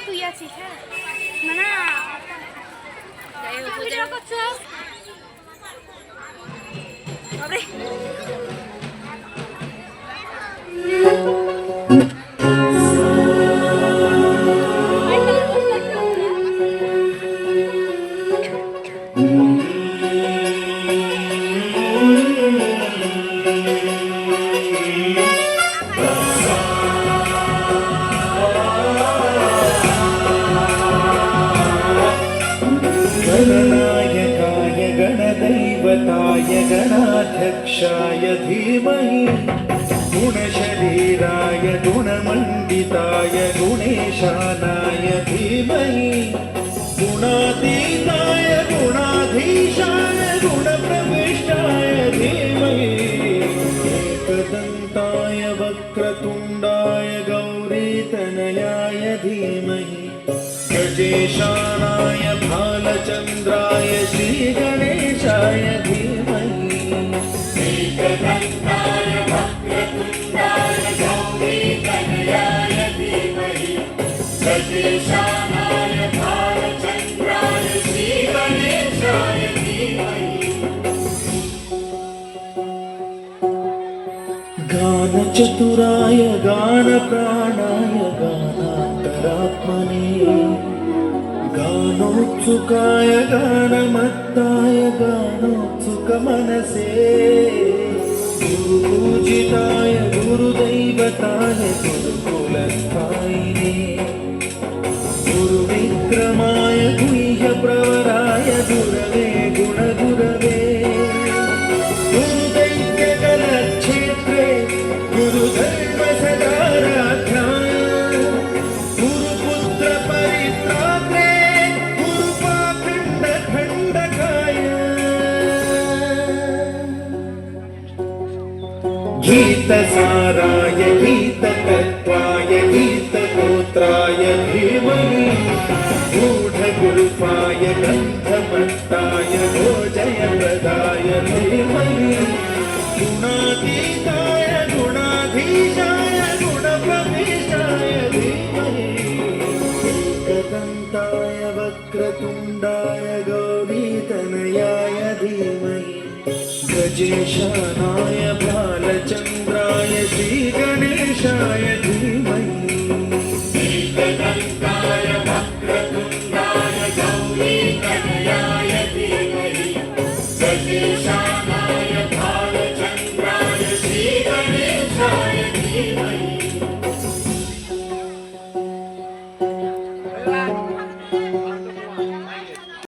তুই আছিস হ্যাঁ না যাই হোক পূজা করছো বাবারে गणनायकाय गणदैवताय गणाध्यक्षाय धीमहि गुणशरीराय गुणमण्डिताय गुणेशानाय धीमहि गुणातीताय गुणाधीशाय गुणप्रविष्टाय धीमहि एकदन्ताय वक्रतुण्डाय गौरीतनयाय धीमहि गजेशानाय भालचन्द्राय श्रीगणेशाय धीमहि एकदन्ताय वक्रतुण्डाय गौरीतनयाय धीमहि गजेशानाय भालचन्द्राय श्रीगणेशाय धीमहि गानचतुराय गानप्राणाय गानान्तरात्मने गानोत्सुकाय गानमत्ताय गानोत्सुकमनसे गुरुपूजिताय गुरुदैवताय गुरुकुलस्थायिने गुरुविक्रमाय गुह्यप्रवराय गुरवे गुणगुरवे गुरुदैत्यकलक्षेत्रे गुरुधर्मसदाराध्याय गुरुपुत्रपरित्रात्रे गुरुपाखण्डखण्डकाय गीतसाराय गीततत्त्वाय गीतगोत्राय धीमहि गूढगुल्फाय गन्धमत्ताय गोजयप्रदाय धीमहि गुणातीताय गुणाधीशाय गुणप्रविष्टाय धीमहि एकदन्ताय वक्रतुण्डाय गौरीतनयाय धीमहि गजेशानाय भालचन्द्राय श्रीगणेशाय